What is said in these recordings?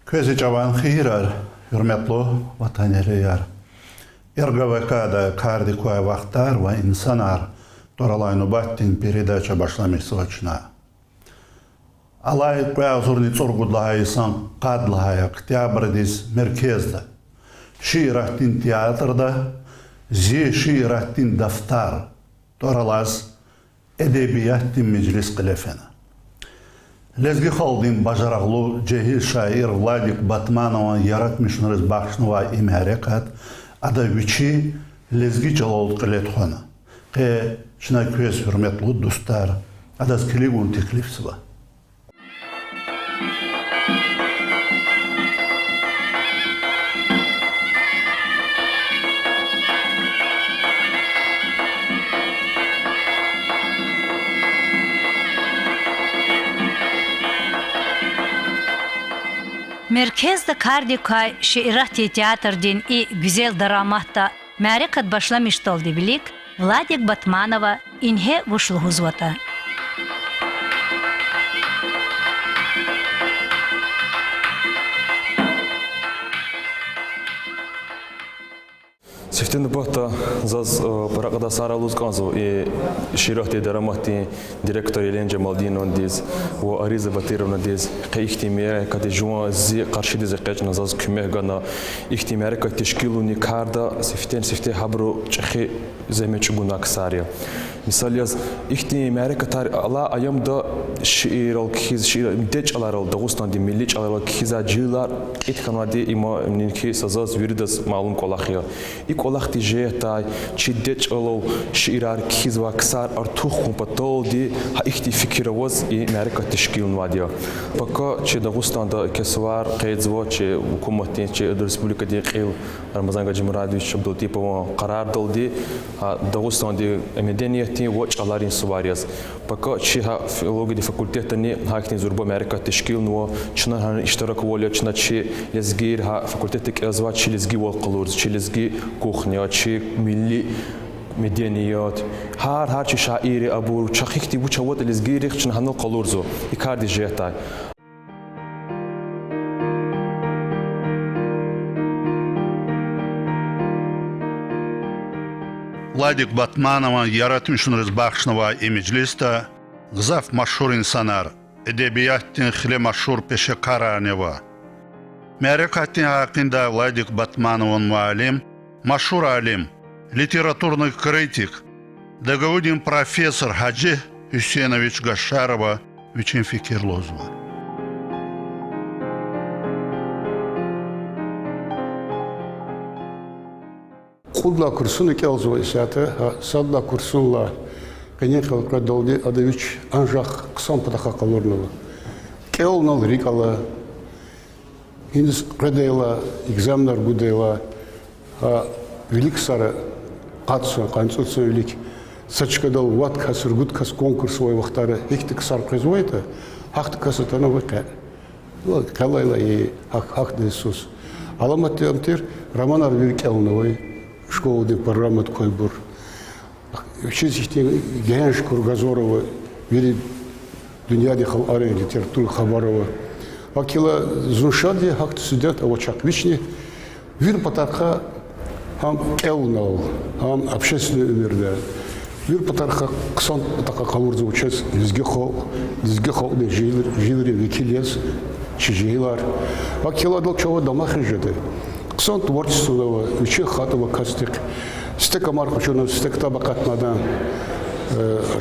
Közü cavan xeyrar, hürmetli vataneliler. РГВК'da кардикуа вақтар ва инсанар дораlaynu баттин передача başlamış сочна. Алай куязурни цургудлайсан қадлай октябрьдис мерkezde. Şiiratin teatrda, şiiratin daftar doralaz edebiyatin meclis qilefena. Lezgi xalqin bajaraqlı cehil şair Vladik Batmanov'un yaratmışnırız baxşnıva imharekat adavичи lezgi jalol qiletxona. Şuna köz hürmetli dostlar, adaz kligun teklifsiva. Merkezde Kardikay Şiirati Teatr'din güzel dramahta ma'rikat başlamış oldu bilik Vladik Batmanova inhe vuşluğuzvata. Сефтен бахта заз паракада сара лузканзо и ширахти дарамахти директор Елен Джамалдинов диз во Ариза Батировна диз ихтимия кати жуа зи карши диз качна заз кумегана ихтимия кати тешкилуни карда сефте хабру чхи земечугуна ксария мисал яз ихтимия катар ала аямда ширал киз шир деч аларал Дагустан ди милли аларал киза жилар итканвади има нинки сазаз вирдас малум колахия Колахти жетай, чидеч алол ширар кизва ксар артуху патолди, ха ихти фикировоз и нарека тешкил нвадия. Пока че Дагустанда кесвар кайдзво че хукуматин че республика ди қил Рамазан Гаджимурадович Абдултипова қарар долди, Дагустанди меденияти воч аларин суварияз. Пока че ха филология факультета ни хакни зурба нарека тешкил нво, чна хан иштарак воля чна че лезгир ха факультета кезва че лезги вол қалурз, че лезги кухня, чи милли меденият, хар чи шаири абур, чахихти буча вот лезгирих чин ханул қалурзу, и карди жетай. Vladik Batmanov'un yaratmışnırız baxşnıva imeclista, gzaf maşhur insanar, edebiyattin xile maşhur peşekaraneva. Mərəkattin haqqında Vladik Batmanov'un muallim, Машхур алим, литературный критик, договорин профессор Хаджи Хусейнович Гашарова Вичин Фикирлозова. Кудла курсуны келзова исяты, садла курсунла конечно продолди адавич анжах ксан патаха калурнова. Келнал рикала, инс предела экзаменар гудела. Велик сара қатысы, қанцуцы велик сачкадал ват касыр гуд кас конкурс ой вақтары ихтик сар қизвойты хақты касатана вайка калайла и хақты Иисус аламат ямтер романар велик елновой школды программат кой бур чизихте генш Кургазорова вели дүнияде хал арен литература Хабарова акила зуншади хақты студент авачак вични вир патарха хам келнал, хам общественный умерда. Вир патарха ксан патака калурза учас лизге хол де жилри викилес чижилар. Акила дол чего дома хижеты. Ксан творчественного учи хатова кастик. Стека марка чуна стек табакат надан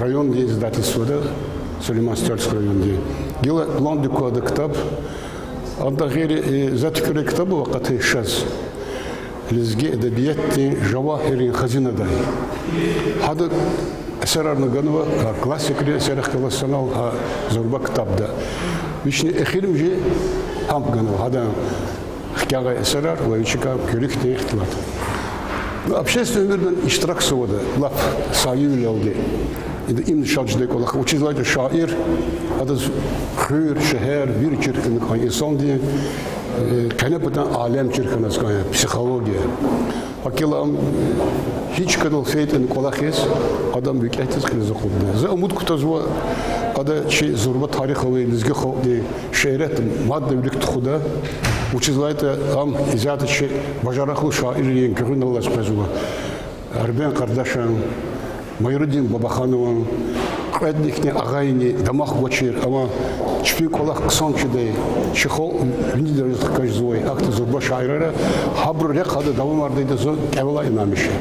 район де издательства да Сулейман-Стяльский район де. Гила план де кода китаб. Анда гери затикре китабу вакаты шаз. Лезги эдебиятти жавахирин хазинадай. Хады эсерар наганова классикри эсерах каласанал зорба китабда. Вични эхирим же хамп ганова хада хкяга эсерар вайчика кюрикте ихтлат. Общественный мирдан иштирак сувада лап саюли алды. Им шадждек олах учизлайда шаир адаз хыр шехер бир чиркин инсан ди Конечно, алем черканская психология. Акилам hiç kadar feyten kolakes adam büyük etkisiz kıldı. Za umut kutazwa kada şey zorba tarih ve lizge xo de şehret madde birlikte xuda Учизлайта ам изятычы бажарахлы шаирин көгін аллас пәзуа. Арбен Кардашан, Майрудин Бабаханован, Кведникне Агайни, Дамах Бачир, ама чпи колах ксанчыдай, чехол лидер кажзой, акты зурба шаирара, хабру рек хады давамардайды зон кевала инамиши.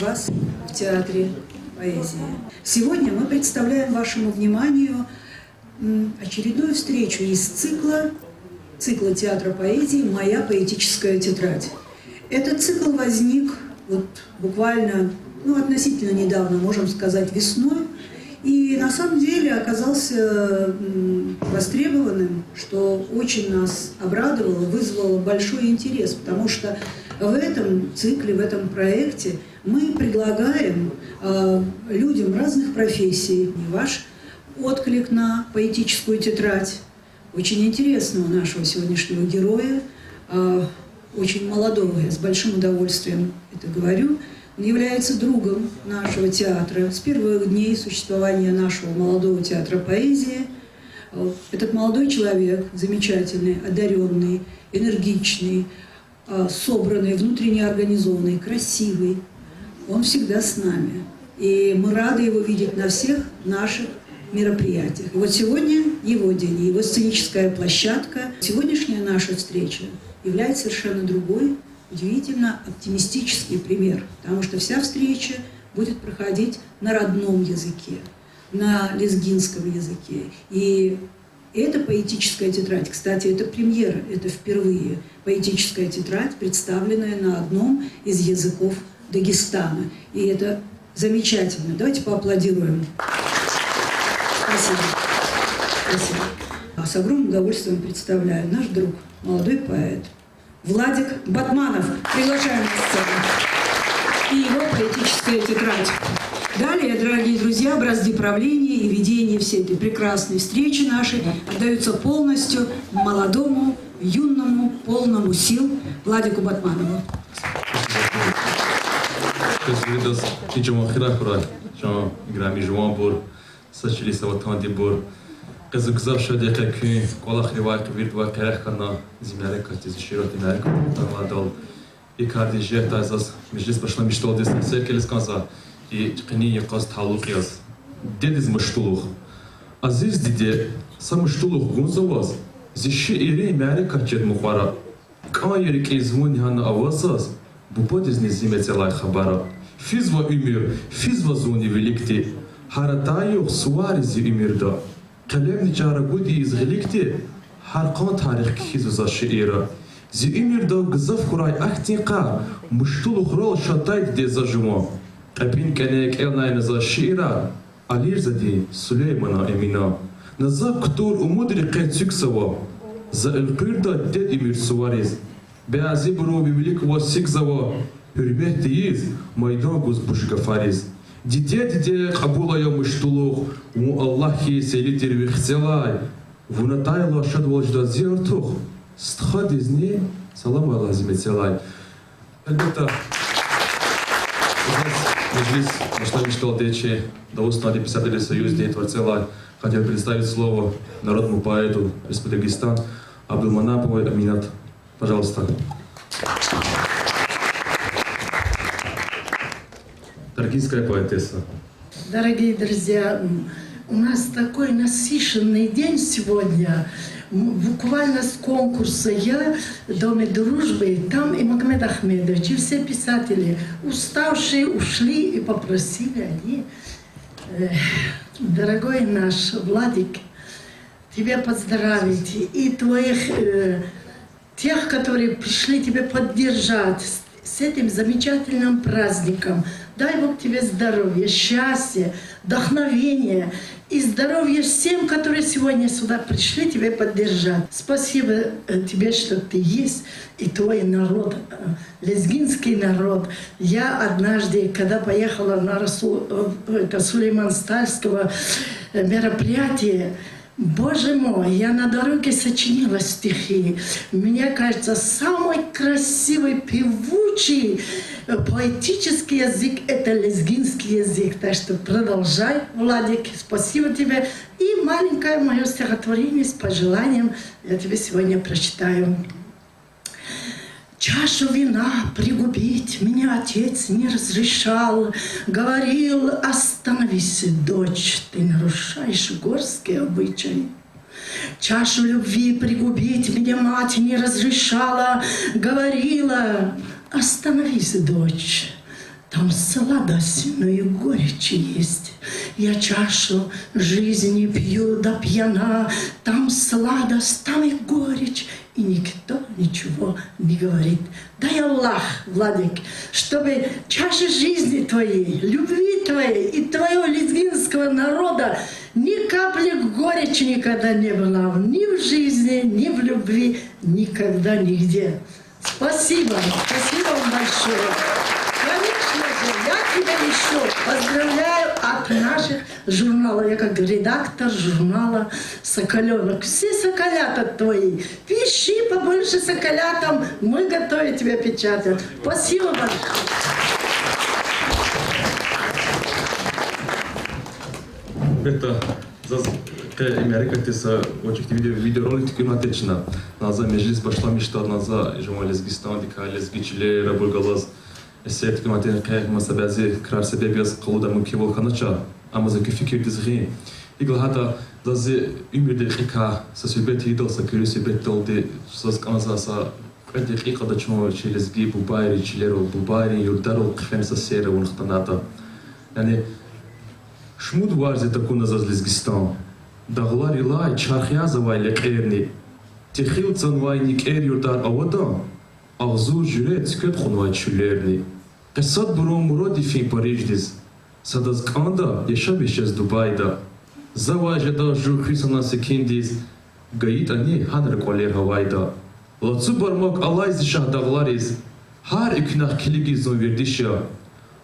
Вас в театре поэзии. Сегодня мы представляем вашему вниманию очередную встречу из цикла театра поэзии «Моя поэтическая тетрадь». Этот цикл возник вот буквально, относительно недавно, можем сказать, весной, и на самом деле оказался востребованным, что очень нас обрадовало, вызвало большой интерес, потому что в этом цикле, в этом проекте мы предлагаем людям разных профессий ваш отклик на поэтическую тетрадь. Очень интересного нашего сегодняшнего героя, очень молодого, я с большим удовольствием это говорю. Он является другом нашего театра с первых дней существования нашего молодого театра поэзии. Этот молодой человек, замечательный, одаренный, энергичный, собранный, внутренне организованный, красивый, он всегда с нами. И мы рады его видеть на всех наших мероприятиях. И вот сегодня его день, его сценическая площадка. Сегодняшняя наша встреча является совершенно другой, удивительно оптимистический пример, потому что вся встреча будет проходить на родном языке, на лезгинском языке. И эта поэтическая тетрадь, кстати, это премьера, это впервые поэтическая тетрадь, представленная на одном из языков Дагестана. И это замечательно. Давайте поаплодируем. Спасибо. Спасибо. С огромным удовольствием представляю наш друг, молодой поэт Владик Батманов. Приглашаем на сцену. И его поэтическая тетрадь. Далее, дорогие друзья, образцы правления и ведения всей этой прекрасной встречи нашей отдаются полностью молодому, юному, полному сил Владику Батманову. قزقزاب شده که کلا خریوای قبیل و کره کنا زمینه کاتیز شیرات میاره که دال یکاردی جهت از مجلس باشن میشتول دست سرکلیس کنزا یقینی یکاز تعلقی از دیدز مشتولوخ عزیز دیده سام مشتولوخ گونزواز زیشی ایری میاره کاتید مخوارا کایری که زمون هن آوازاز بودیز نزیمت لای خبره فیز و امیر فیز و زونی ولیکتی هرتایو سواریزی امیردا Kalem nicara gudi izgilikti harqan tarix kizu za şiira. Zi imirda gzaf kuray aktinqa muştulu khral şatayt de za juma. Qapin kanek elnay za şiira alir zadi Süleymana Emina. Nazab kutur umudri qetsük sawa. Za ilqirda ded imir suwariz. Beazi buru bibilik wasik zawa. Hürmetiyiz maydan guz bushgafariz. Дите қабулая мыштулух, у Аллахи селитер вихцелай, вунатайла шадвалжда зертух, стхад из ней, салам алазиме целай. Әлбетте, Меджлис Машлами Шталдечи, Даустали писатели Союз День Творцелай, хотел представить слово народному поэту Республики Дагестан Абдулманаповой Аминат. Пожалуйста. Таргинская поэтесса. Дорогие друзья, у нас такой насыщенный день сегодня. Буквально с конкурса я в Доме дружбы, там и Магомед Ахмедович, и все писатели, уставшие, ушли и попросили они, дорогой наш Владик, тебя поздравить и твоих, тех, которые пришли тебя поддержать с этим замечательным праздником. Дай Бог тебе здоровья, счастья, вдохновения и здоровья всем, которые сегодня сюда пришли тебя поддержать. Спасибо тебе, что ты есть, и твой народ, лезгинский народ. Я однажды, когда поехала на Сулейман-Стальского мероприятие, Боже мой, я на дороге сочинила стихи. Мне кажется, самый красивый, певучий, поэтический язык — это лезгинский язык. Так что продолжай, Владик, спасибо тебе. И маленькое мое стихотворение с пожеланием я тебе сегодня прочитаю. Чашу вина пригубить меня отец не разрешал. Говорил: остановись, дочь, ты нарушаешь горские обычаи. Чашу любви пригубить меня мать не разрешала. Говорила: остановись, дочь, там сладость, но и горечь есть. Я чашу жизни пью до пьяна, там сладость, там и горечь, и никто ничего не говорит. Дай Аллах, Владик, чтобы чаша жизни твоей, любви твоей и твоего лезгинского народа ни капли горечи никогда не было ни в жизни, ни в любви, никогда, нигде. Спасибо, спасибо вам большое. Конечно же, я тебя еще поздравляю от наших журналов. Я как редактор журнала «Соколенок». Все соколята твои. Пиши побольше соколятам, мы готовы тебя печатать. Спасибо большое. Это Америкa'da очевидно видеоролик тükünatечна. Наза мeclis başlamıştı. Наза Журналистгистандика, лезгичилер, Бургалаз. Эссе тükünatен кайгмаса бәзи крар себебияз қалуда мümkün volkanaça. Ama zeki fikir dizgin. İgil hatta dazi ümürde xika sa sübeti idolsa kürü sübeti oldu. Söz kanasa sa قد دقيقة دا شنو شي لزقي بوبايري تشيليرو بوبايري يردارو قفنسا سيرا ونختناتا يعني شمود وارزي تكون زاز لزقستان دغلاري لاي چارخيازا واي لقيرني تخيل تنواي نيكير يردار أودان أغزور جوري تسكت خنواي تشوليرني قصاد برون مرادي في باريج ديز ساداز كاندا يشابيش از دبي دا زواج دا جوخي سنا سكين ديز قايت أني هانر كولير هواي دا Лацу бармак алайзи шахдағлариз, ҳар икнах килиги зонвердиша,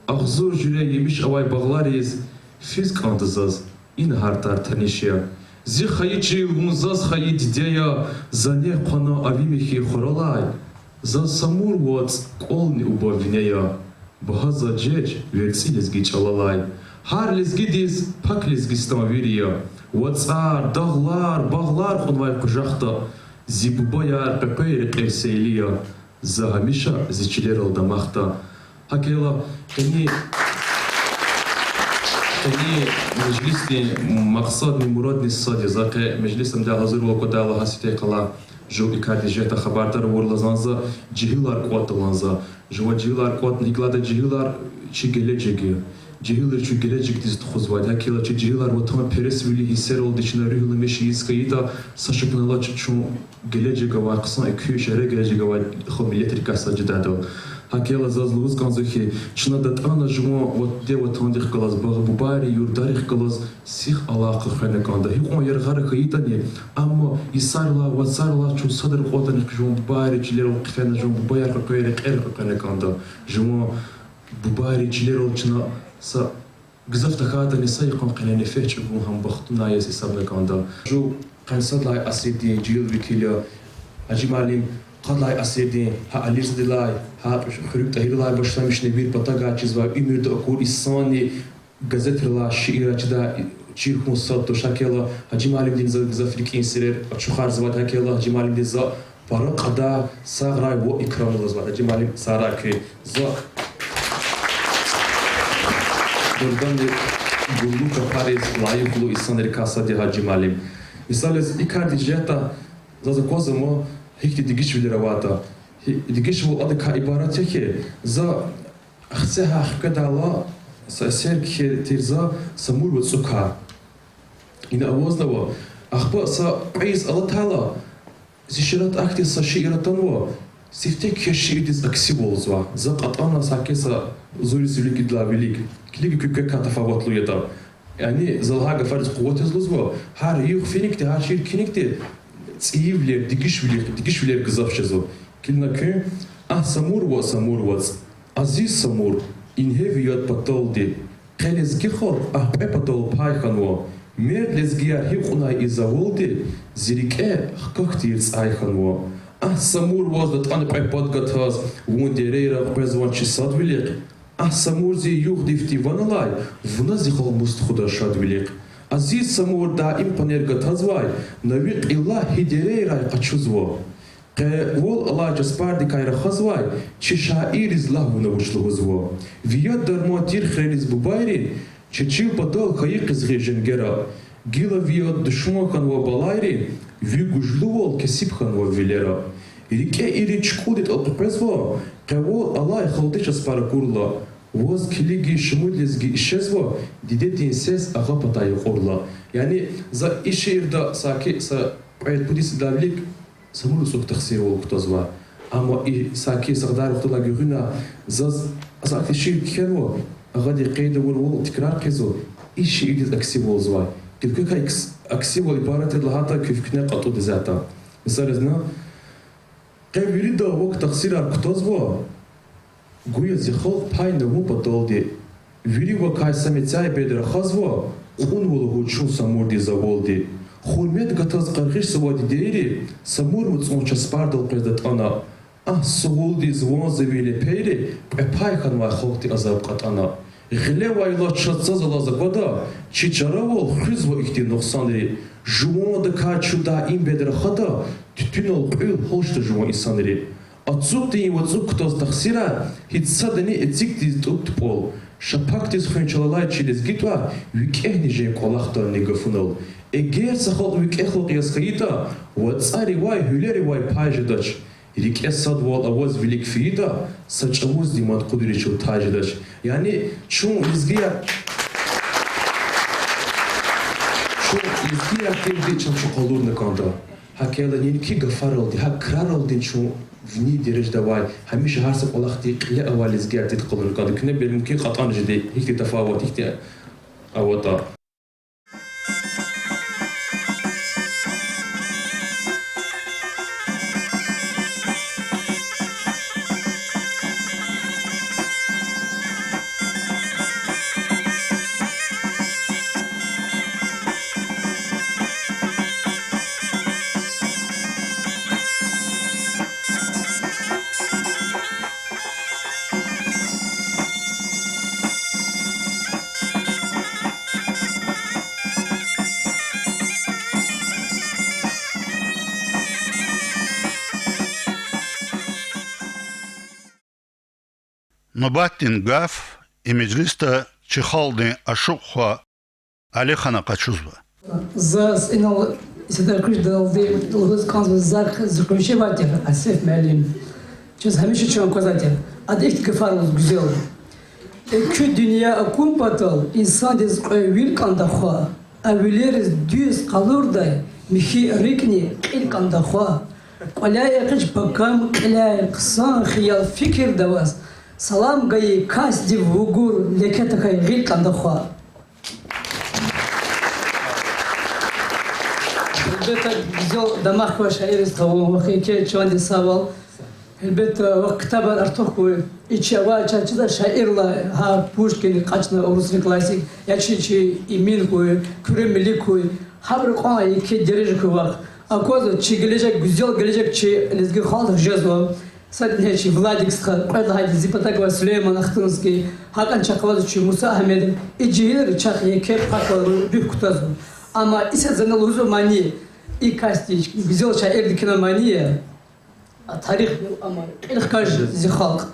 ағзур жүре емиш авай бағлариз, физ кандызаз, ин ҳартар танишия. Зи хаичи мунзаз хаи дидея, зане қана авимихи хоралай, за самур вац қолни убавинея, бахаза джеч верци лезги чалалай. Ҳар лезги диз пак лезгистан вирия, вацар, дағлар, бағлар хунвай кужахта, Зибубая пепейр эрсейлия за гамиша зичилерал дамахта. Хакела кани мажлисти мақсадни мурадни сади заке мажлисам да ҳазир ва кодала хасите қала жо икарди жета хабардар ворлазанза ҷиҳилар қуаталанза жова ҷиҳилар қуат ниглада ҷиҳилар чи гелеҷеги ҷиҳилар чу гелеҷек диз тухузвайд ҳакела чи ҷиҳилар ва тама пересвили ҳисерол дична рӯҳила меши искаита сашакнала чун гелеҷега ва қисан экӯшаре гелеҷега ва хо миллетрикаса ҷидадо ҳакела зазлуз канзухи чна датана жумо ва де ва тандих калаз баг бубари юрдарих калаз сих алақа ханеканда ҳиқон ярғара хаитани аммо исарла ва сарла чун садр қотани жумо бубари ҷилеро қифена жумо бубаяр қоқояре қер ханеканда жумо бубари ҷилеро чна sa gizafta kada ni sai qan qanani fetch bu ham baxtuna yasi sabna kanda jo qansad lay asidi jil vikilia ajimalim qad lay asidi ha aliz dilay ha xuruk tahir lay başlamış ne bir pataga çiz va ümürde okur isani gazetrla şiiraçda çirhun satto şakela ajimalim din zafrikin sirer açukhar zvat hakela ajimalim din za para qada sagray bu ikramlı zvat ajimalim saraki za Buradan Gulluka Paris layıklı İslam Erikasa diye Hacı Malim. Misal Icardi Jeta за козамо хикти дигиш вилеравата. Дигиш вол ада ка ибарат яке за ахсеха хкадала сасер тирза самур ва цука. Ина авознава ахба са айз алла тала зишират акти са шииратанва сифтек хешиидис аксиволзва за қатана сакеса зурис велики для велик клиги кюке катафаватлу яда yani zalha gafarız kuvvetizluz bu har yuh finikte har şir kinikte tsivler dikişvler gızafşazo kilna kü samur was aziz samur inheviyat patoldi qeliz gikhor patol payxanvo merlezgiyar hiqunay izavoldi zirike hkaktir ayxanvo samur was da tane podgathas wunderera prezvanchi sadvilik самур зи юх дифти ваналай вназихол мустхуда шадвилик азиз самур да импанерга тазвай навик илла хидерей рай качузво вол алла джаспарди кайра хазвай чишаир из лагуна ушлугузво вият дармо тир хрелиз бубайрин чичил падал хаик из геженгера гила вият душмахан ва балайрин вигужлувол кесипхан ва вилера Рике иричкудит алпрезво, кого Аллах халдыша спаракурла, воз килиги шмудлезги исчезво, дидетин сес агапатай орла. Yani за иширда саки са пудис давлик самуру сок тахсир олктозва. Ама и саки сагдар ухтала гюрина за саки шир кенво, агади кайда вол тикрар кезо, иши идис аксиволзва. Килка аксивол ибарат лахата кифкне qatu dizata. Mesela Кевирида вок тахсирар ктозво гуя зихол пайна му подолди вирива кай самецай бедра хазво хун волгу чун самурди заволди хурмет гатаз qarg'ish savodi deri samur mutsuncha spardal prezdatana суволди звонзевили пери пайхан ва хокти азаб qatana Гилева ила чатса залазагода чичаравол хризво ихти нохсанри жумода качуда им бедра хада тютинол пил холшта жумо исанри отсукти вацук ктос тахсира хитсадани эцикти туптпол шапактис хөнчалалай чилес гитва викехни же колахтар негафунол эгер сахол викехло ясхаита вацари вай хюлери вай пайжедач Рикес садвол авоз велик фиида сачавоз димат кудиричу тажедач yani çun izgiya kevdi çamçu kalur kanda hakela nini ki gafar oldu ha krar oldu çun vni derece vay hamiş harsa olaqti qile awal izgiya tit kalur kanda kine benim ki qatan jedi hikti tafawut hikti awata Нобаттин Гаф и Меджлиста Чехалдин Ашукха Алехана Качузва. За инал сюда крыждалды лгыз канзы зак заключеватель Асеф Мелим. Чез хамише чон казатель. Адехт гефарлус güzel. Kü dünya akun patal insan dez vil kanda xwa. Avleriz düz kalır da mihi rikni il kanda xwa. Qalaya qış bakam qalaya qsan khiyal fikir davas. Salam gayi kasdi vugur leketa kay gil kanda xwa. Elbette güzel damak ve şair istavum vakike çuandi saval. Elbette vaktaba artık bu içeva çarçıda şairla ha Pushkin kaçna Rusya klasik yaşıcı imin koy küremli koy habr qana iki derece koy akoz çi gelecek güzel gelecek çi lezgi halk jazva sadne çi Vladik skha qada zipatak ve Süleyman Akhtunski Hakan Çakavaz çi Musa Ahmed'in icihir çak yeke paklı büyük kutaz ama ise zanal uzmani ikasti güzel şair dikina maniye tarih ama ilk karşı zikhalk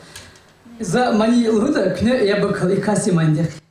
za mani yılda kne yabakal ikasi mandik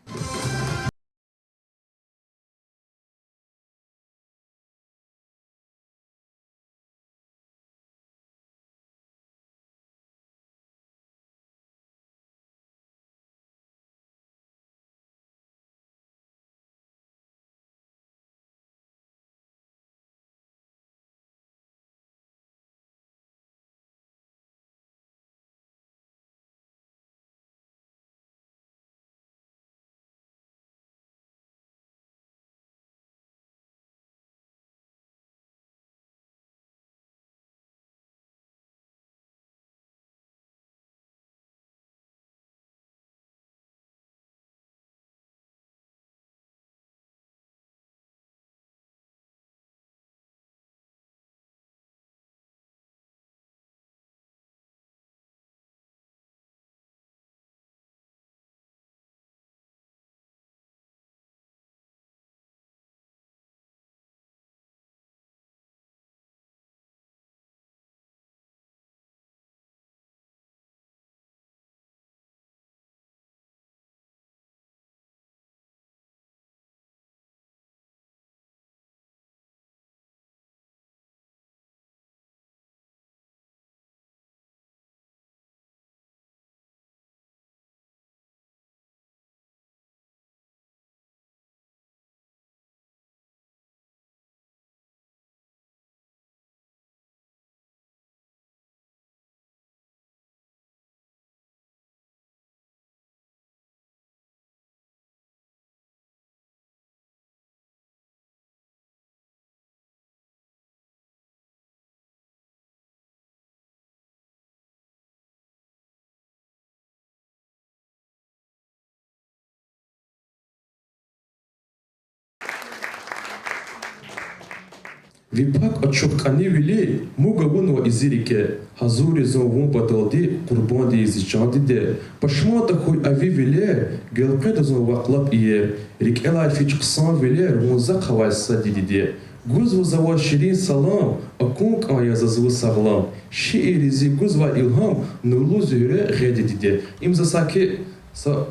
Випак очоккани вили мугавуно изирике хазури зовун баталди курбанди изичандиде пашмата хуй ави виле гелпеда зон ваклап ие рикела фич ксан виле рунза хавайса дидиде гуз вазава ширин салам акунк ая зазву саглам шииризи гуз ва илхам нулу зюре гедидиде имза саки са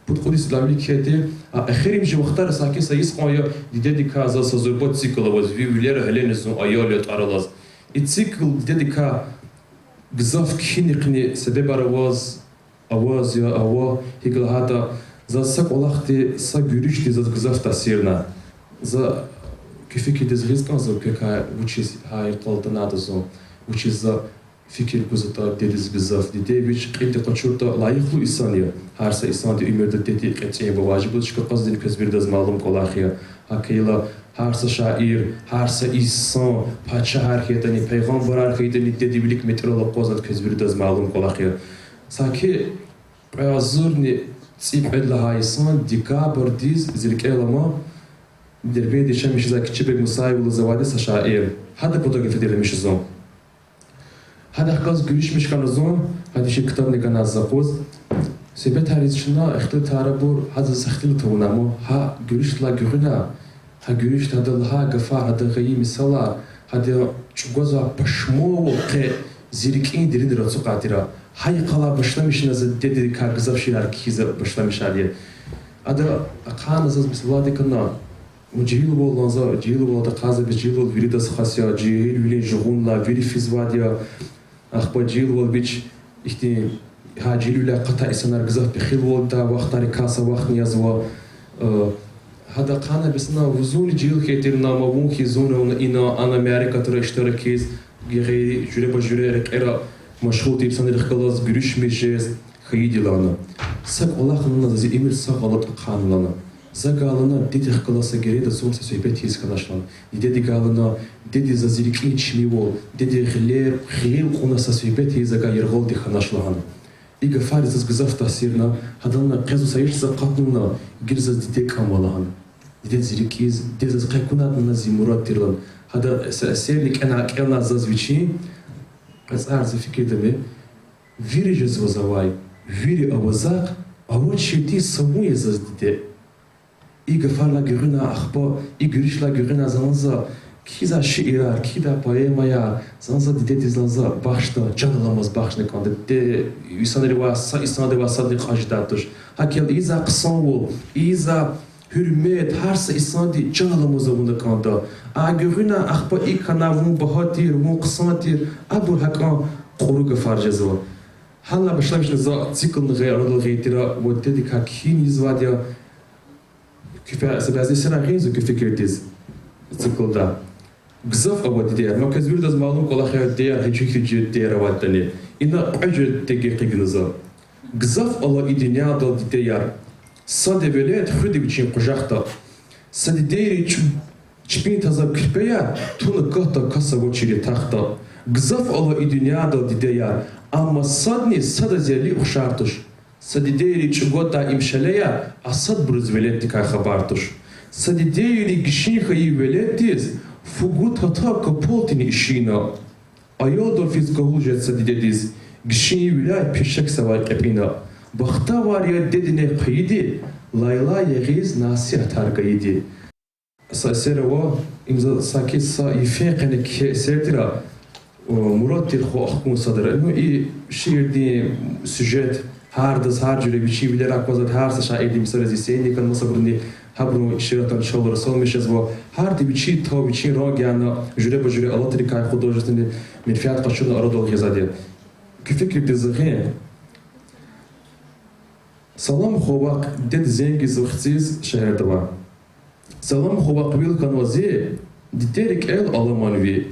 подходит лавликете а ахирим же вахтар саки саис ая дидедика за сазурбот цикла воз вивлер хеленесун аялет аралаз и цикл дидедика гзав киникни себебараваз аваз я ава хиглахата за сак олахти са гюришти за гзав тасирна за кифики дезрискан за кека учис хай толтанадозо учис за fikir kuzata dediz gizaf dide biç qinte qaçurta layıqlı isaniya harsa isandi ümirde dedi qetçe bu vacib çıkıp qazdin közbirdes malum qolaxiya hakıyla harsa şair harsa isan paça hareketini peygamber hareketini dedi bilik metrolog qozat közbirdes malum qolaxiya saki azurni tsipedla haysan dikabr diz zirkelama derbedi şemiş zakçı bek musayivlı zavadi sa şair hada fotoğraf edilmiş zon هذا خلاص قريش مش كانوا زون هذا شيء كتبني كان الزقوز سبت هاريز شنا اختل تاربور هذا سختل تونامو ها قريش لا قرنا ها قريش هذا لها قفار هذا غي مثلا هذا شغوزا بشمو وقع زيركين درين دراتو قاترا هاي قلا بشلمش نزل ددي كارغزاف شيلار كيزا بشلمش عليه هذا قان زز مثلا دي كنا مجهيل والله جيل والله قازا بجيل وريدس خاصيا جيل ولين جغون لا فيري فيزواديا أخبار جيل والبيج إختي هاجيل ولا قطع سنار جزاف بخيل والدا وقت ركاسة وقت نيازوا هذا قانا بسنا وزول جيل كتيرنا مبون خيزونا وإنا أنا أمريكا ترى اشتراكيز غير جري بجري ركيرا مشهور تيبسان الخلاص قريش ميجز خيدي لنا سق الله خلنا زي إمير سق غلط قان لنا زغالنا ديدي خلاصة غير ده زور سويبت هيز كناشلان ديدي غالنا ديدي زازيركي چميو ديدي خلير خيل قونا سويبت هيز غيرغول دي خناشلان إيجا فارز زغزاف تاثيرنا هذلنا قزو سايش زقاتنا غيرز ديدي كامالان ديدي زيركيز ديدي زقيكونات نزي مراد تيرلان هذا سيرليك أنا زازويتشي از أرز فكر دمي فيري جزو زواي فيري أوزاق أول شيء سموي زاز ديدي İgı farla görüne akba, İgürişla görüne zanza, kiza şiirar, kida poemaya, zanza dide dizlanza, başta canılamaz başını kandı. De insanları vasa, insanları vasa de kajdatır. Hakel iza kısanvu, iza hürmet, harsa insanları canılamaz avunda kandı. A görüne akba ikanavun bahatir, vun kısantir, abur hakan qoruga farcazı. Hala başlamıştı za ciklını gayarlı gaytira, ve dedik hakin izvadya, كيف سبازي سنة غيزو كيف فكرتيز تقول ده بزاف أود ديار ما كزبير داز معلوم كل خير ديار هيجيك تجي ديار واتني إنا أجر تجيك جنزا بزاف الله إدنيا دال ديار صاد بلاد خدي بتشين قجاختا صاد ديري چبين تازا كربيا تونا قطع كاسا وشيري تختا بزاف الله إدنيا دال ديار أما صادني صاد زيالي وشارتش Sadideyri çugota imşaleya asad bruz velettika xabartuş. Sadideyri gişinxayi velettiz fugut hata kapoltini işina. Ayodor fizgahuljet sadidediz gişini vilay peşek savay kapina. Baxta var ya dedine qayidi layla yegiz nasi targayidi. Sasera imza saki sa ifeqene ke sertira Murat tirxo axkun sadra. Inu i şiirdi süjet هاردز هارجوري بشي بلا راكوزات هارس شاعر دي مثلا زي سيني كان مصبرني هبرو شيرتان شغل رسول مش زو هاردي بشي تو بشي راغانا جوري بجوري الله تري كاي خدوجتني من فيات قشون ارادو غزادي كيف فكر تزغين سلام خوباق دد زنگي زوختيز شهر دوا سلام خوباق بيل كان وزي ديتريك ال المانوي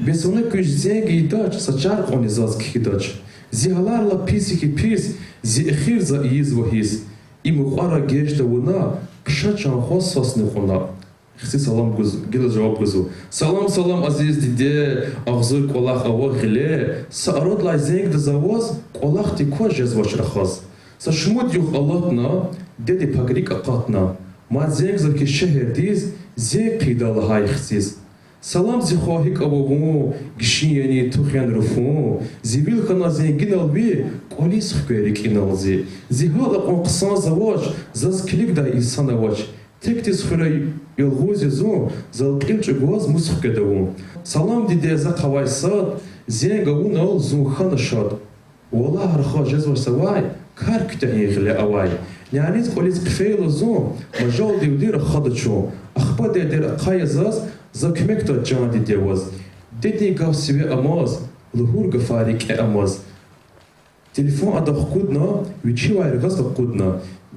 بسونه كوج زنگي داч сачар они заз кидач زيهلارلا بيسكي بيس زي اخير زا يز وهيز إمو قارا جيشتا ونا قشاچان خواست ساسني خونا خسي سلام گوز گل جواب گوزو سلام عزيز ديدي اغزور قولاخ اوا غلي سارود لا زنگ دزاواز قولاخ تي كو جزواش رخاز سشمود يوخ اللهنا ديدي پاگريك اقاتنا ما زنگ زر كي شهر ديز زي قيدال هاي خسيز Salam zi khahik abavun, gişiyeni tukhyan rufun, zivil khana zengin albi, qolis khkerik inalzi. Zihala qonqsan zavaj, zaz kilik da insan avaj. Tektis khulay yolg'o'z zon, zalqilch goz musx kedavun. Salam dide za qavaysad, zengavun al zon khanashad. Wallah harxa jazwa sawai, kar kütahye khile awai. Yani qolis qfeyl zon, majal divdir khadacho. Akhba der qayazaz, za kömek da can didevaz. Dedi gav sive amaz, luhur gafarik amaz. Telefon adı kudna, viçi var gaz da kudna.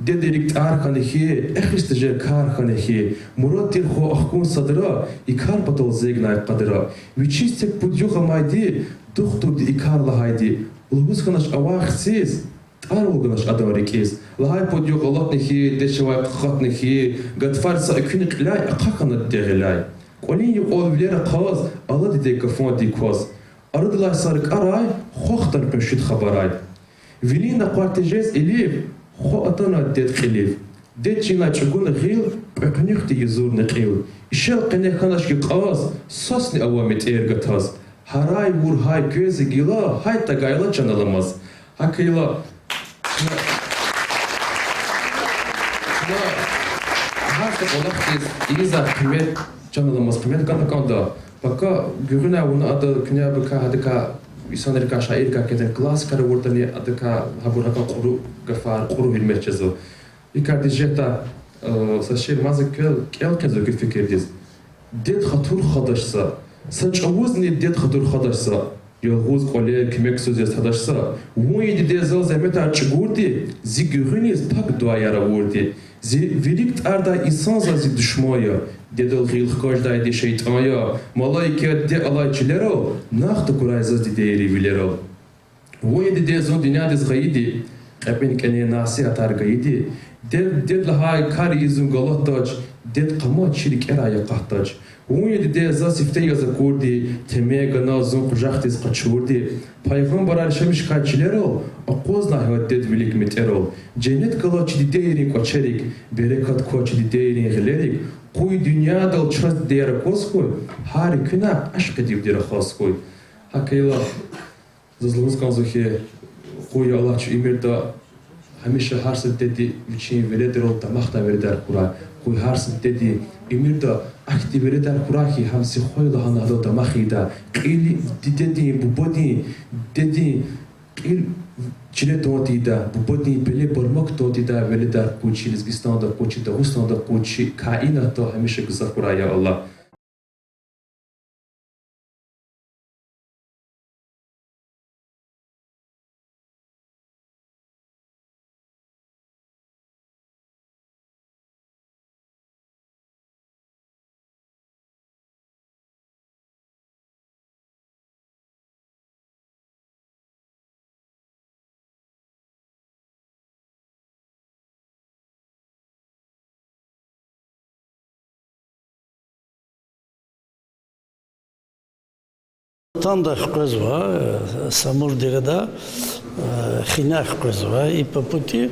Dedirik arkanehi, ehristeje karkanehi. Murat dir ho ahkun sadra, ikar patol zegnay qadra. Viçi stek pudyuha maydi, duhtur di ikarla haydi. Ulgus kanaş avaxsiz, tar olganaş adarikiz. Lahay pudyuha latnehi, deşevay qatnehi, gadfarsa ikuni qilay, aqaqanat derilay. Qolin yu olvlera qaz, Allah dide kafon di koz. Arıdılay sarık aray, xoxtar pöşüt xabaray. Vilina partejez elif, xo atana det xilif. Det çina çugun xil, öpnüxti yuzur nqil. İşel qene xanaş ki qaz, sasni avamet ergataz. Haray vur hay göze gila, hay tagayla çanalamaz. Hakıyla Harta olaqtiz, iza kıymet çanalamaz, kıymet kanda. Пока görüne onu adı künya baka hadika insanlar ka şair ka keten klas kara vurtani adika habura ka quru gafar quru hilmetçezo. İkardi jeta saşir mazık kel kezo ki fikirdiz. Det khatur khadaşsa, saçavuz ne det khatur khadaşsa, yolguz qole kimek söz yasadaşsa, vuyi de zal zemet açgurdi, zi görüniz pak duayara vurdi. Zi velikt arda insan zazi düşmaya. Dedel xil каждая de şeytanya, malaike de alayçilero, naxta kurayzaz de değeri vilero. Voye de zon dünyadız gayidi, qapin kene nasi atar gayidi. Ded lahay kar izun galataç, ded qama çirik eraya qahtaç. Voye de za sifte yaza kurdi, temeye gana zon qujaqtiz qaçurdi. Peygamber alşemiş kaçilero, aqozna hayat ded vilik metero. Cennet kalaç de değeri qaçerik, berekat koç de değeri gilerik. Kuy dünyada çöz değeri koskoy, her küna aşk edip değeri koskoy. Hakıyla zazlığız kanzuhi kuy Allah çu imirda hamisha harsı dedi için veredir ol damakta veredir kuray. Kuy harsı dedi imirda akti veredir kuray ki hamsi koyla hanada damakida. Qili dedi bu bodi dedi qil Çile doğdida, bu bodi bile barmak doğdida veledar kuçi, Lizgistan'da kuçi, Dağıstan'da kuçi, kainatta hemşe güzel kuraya Allah. Там да хкозва, самурдирада, хинах хкозва, и по пути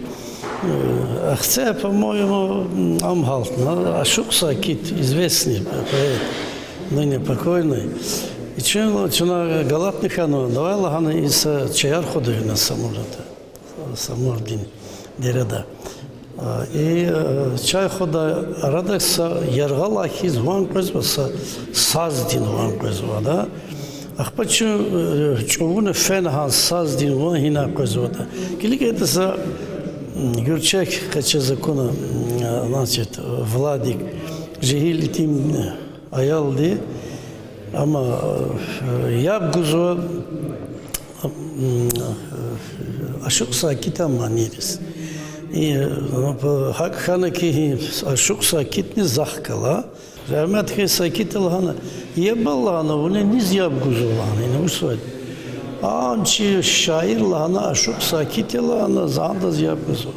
Ахце, по-моему, Амхалтна, Ашук Сакит, известный поэт, ныне покойный. И чуна галатнихану, давай лагана из чаяр ходили на самурдин дирада. И чай хода радакса яргалахи зван козва, саздин ван козва, да? Ахпачу чувуна фенхан саздин ван хина козва. Килик это за Гюрчак, кача закона, значит, Владик, жигили тим аялди, ама ябгузо Ашук Сакита манирис. И хакханаки Ашук Сакит не захкала, Рахмет Сакит лхана, ебалана, вони низ ябгузо лхана, не усвоит. Анчи шаир лана Ашук Сакит лана зандаз ябгузо.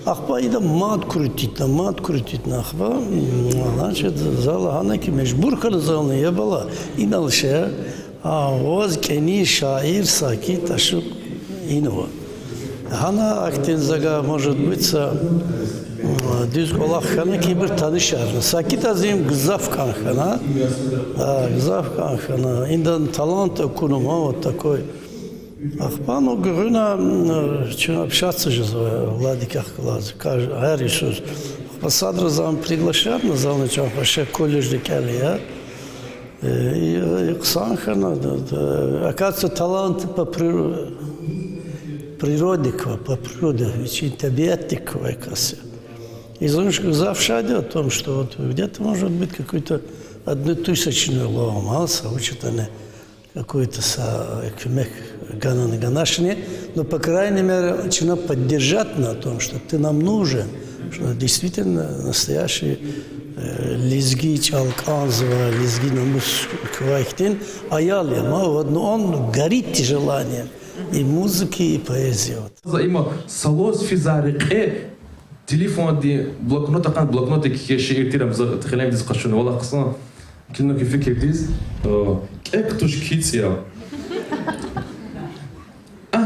Ахба ида мат крутитна ахба, значит, залахана ки мешбур кана зална ебала, иналше, воз кени шаир Сакит Ашук инова. Hana Akdeniz'e может быть düz kolak hana ki bir tanışar. Sakit azim gızaf kanhana. Gızaf kanhana. İndan talanta kunuma вот такой. Ахпану грюна чем общаться же в Владиках класс. Her Иисус. Посадра зам приглашают на зал начал вообще колледж декали, и Ксанхана, оказывается, талант по природе, очень табиатиковая касса. И Зонушка завшадил о том, что вот где-то может быть какой-то 1000 ломался, учат они какой-то кюмек ганашни, но по крайней мере начинает поддержать на том, что ты нам нужен, что действительно настоящий лизги Чалканзова, лизги намус Квайхтин, аялема, он горит желанием и музыки, и поэзии. Има салоз физарикэ телефон ди блокноты ки шиир тирам тхилем диз qashun вала qsan кино ки фикр диз эктуш китсия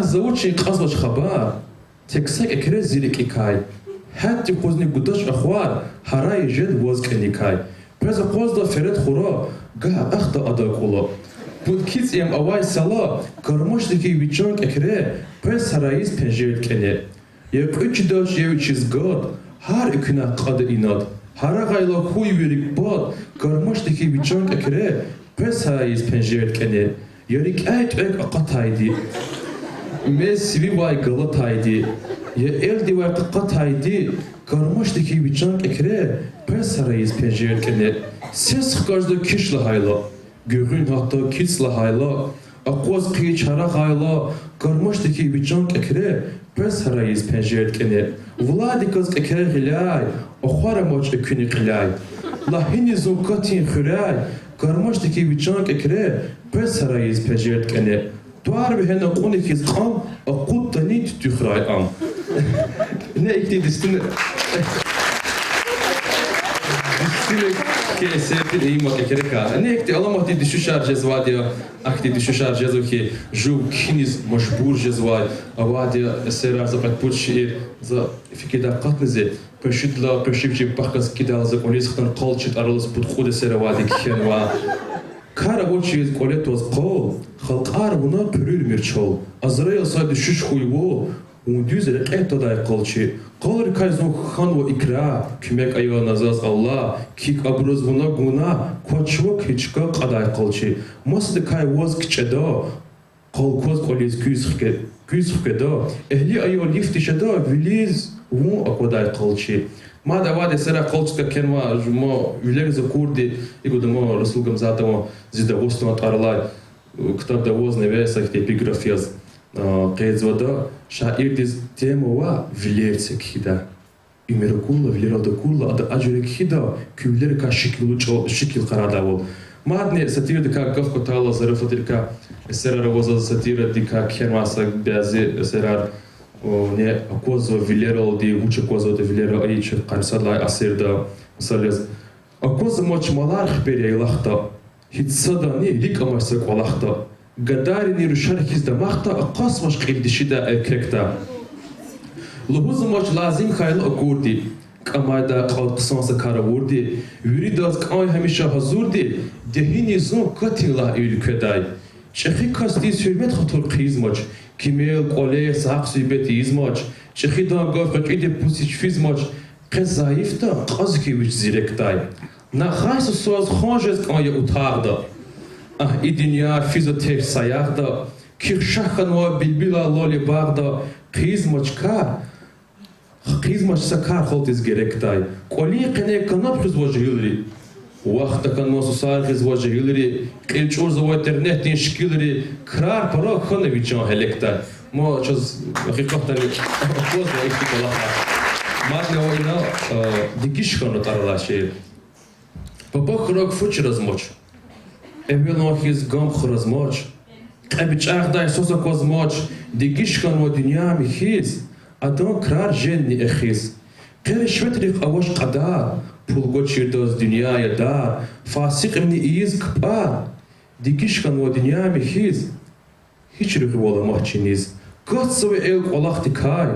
заучи qazvach khabar тексак экре зирикикай حتی خوزنی گودش اخوار هرای جد واز کنیکای پس خوزدا فرد خورا گه اخت ادا کولا بود کیس ام اوای سالا کرمش دیگه ویچانک اکره پس هرایز پنجرد کنه یک اچ داش یک چیز گاد هر اکنه قاد ایناد هر غیلا خوی ویریک باد کرمش دیگه ویچانک اکره پس هرایز پنجرد کنه یاریک ایت اک اقاتایدی مسی وای گلاتایدی یا elde var qataydi karmaşdaki biçank ekre persarayız pencer kene ses qajda kişla hayla görün hatta kisla hayla aqoz qi çara hayla karmaşdaki biçank ekre persarayız pencer kene vladikaz ekre gilay oxara moç ekuni qilay la hini zukatin khuray karmaşdaki biçank ekre persarayız pencer kene tuar behne qonikiz qam aqut tanit tukhray am ne ektidistin que sempre em uma quereca ne ekti alamati düşüşar cezvadiya akti düşüşar cezo ki jukiniz mashbur cezvad avadiya sera zapat pulshi za fikida qatnize peshitla peshivchi pakhas kidal za kolis khtan qalchit aralas podkhode sera vadi khenwa kara vochiz koletos qol khalqar buna pürül mirchol azrail sa düşüş huyvo Ундюзер это дай колчи. Колор кайзну ханво икра, кимек айо назаз Алла, кик абруз вуна гуна, квачвок хичка кадай колчи. Масды кай воз кчедо, колкоз колиз кюзхкедо, эхли айо лифтишедо, вилиз ву аквадай колчи. Мада ваде сера колчка кенва, жмо вилер за курди, и гудемо расулгам затамо зидавостно атарлай, ктаб давоз невесах эпиграфияз. Qeyzvada şair diz temova vilerse kida imerkulla vilerada kulla ada ajre kida küvler ka şekil qarada vol madne satira ka gafko tala zarafatirka esera voza satira dika kermasa bazi esera ne akozo vileral di uche kozo de vilera aiç qarsadlay asirda salaz akozo mochmalar xberi ilahta hitsada ne lik amarsak walahta Гадарини рушархиз да махта акасмаш қидишида экекта. Лухузмаш лазим хайл акурди. Камайда қалқысанса каравурди. Виридаз кай хамиша хазурди. Дехини зон катила ülkeday. Чехи касти сürmet хатор қизмач. Кимел қоле сақ сүйбет измач. Чехи да гавқат иде пусич физмач. Қез заифта қазкевич зиректай. На хайсу соз ханжез кая утағда. И dünya fizotek sayaqda kirşaxanwa bilbila loli bağda qizmaçsa kar xoltiz gerektay qoli qene kanap xizvajilri vaqta kan mosusar xizvajilri qilchur zvo internetin shkilri krar para khonevichon helektay mo choz haqiqatan pozna ikhtikola madne oyna dikish khano taralashi papa khrok fuch razmoch Evvelnohiz gam xrazmoch, qebichaqday sosakozmoch, digishkan wa dünya mihiz, adam krar jenni exiz. Qerishvetrik avash qadar, pulgochirdoz dünyaya dar, fasik imni iz kpar, digishkan wa dünya mihiz. Hiç rıhı olamahçiniz, Gotsa ve el kolakti kay,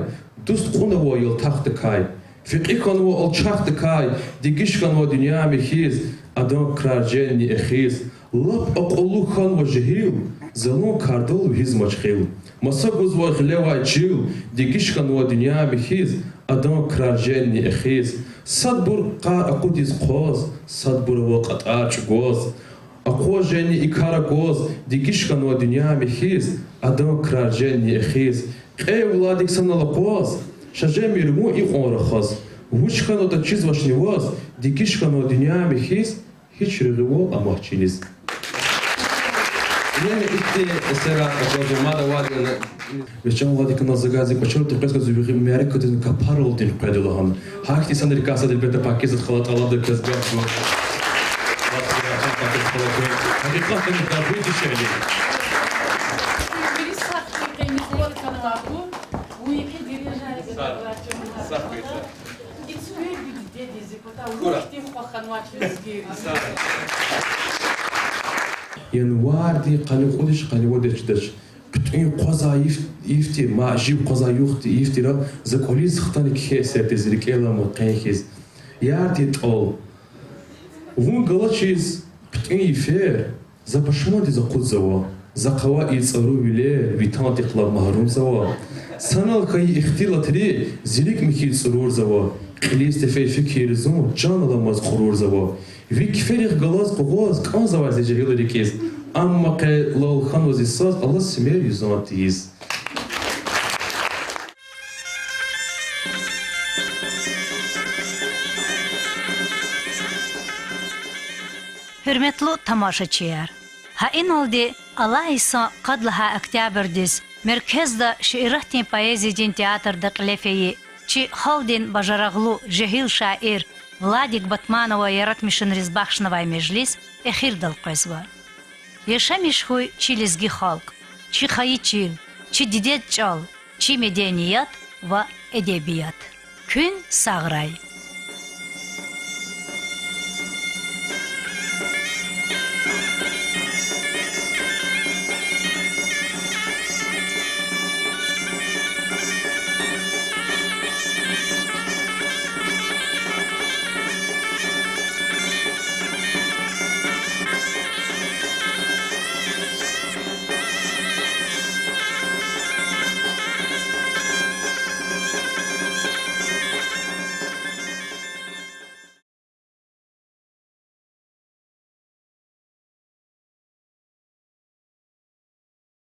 dust kunavu yıl tahtı kay, fikri kanuvu alçaktı kay, dikiş kanuvu dünya mehiz, adam krarceni ehiz, lap akollu kanuvu jehil, zalun kardal hizmaçhil. Masa guzva xleva çil, dikiş kanuvu dünya mehiz, adam krarceni ehiz. Sadbur qar akutiz qoz, sadbur vaqat aç goz. Ako jeni ikara goz, dikiş kanuvu dünya mehiz, adam krarceni ehiz. Ey Vladik sanala qoz, şajemir mu i onraxaz. Vuçkano da çiz vaşnivaz, dikiş kanuvu dünya mehiz, hiç rıgıvo amahçiniz. Yani itti esera aşağıda vadine Veçen Vladik nazagazi почему ты просто зубихи Америка ты капарол дин пределахан. Хахти сандер каса дел бета пакет халат алады казгар. Hakikaten tabii ki şeydi. Yanvardi qani xudish qani vodechdash. Bütün qoza ifti ma jib qoza yuxti iftira zakolis xtani kheser tezrik elamo qehiz. Yardi tol. Vun galachiz bütün ifer zapashmodi zaqudzawa. Zaqawa ilsaru bile vitanti qlab mahrum zawa. Sanal kay ixtilatri zilik mikil surur zawa. Qiliste fe fikir zum janalamaz qurur zawa. Vikferih galaz qoz kan zawa zejeli kez. Amma que lol khanuz isaz Allah simer yüzatiz. Hürmetli tamaşaçılar. Hain oldu Allah İsa qadlaha oktyabrdis merkezda şiiratin poeziyadin teatrda qlefeyi çi haldin bajaraglu jehil şair Vladik Batmanova yaratmışın rizbaxşnavay meclis ehir dalqazva. Yaşamış huy çilizgi halk, çi xayı çil, çi didet çal, çi medeniyat ve edebiyat. Gün sağray.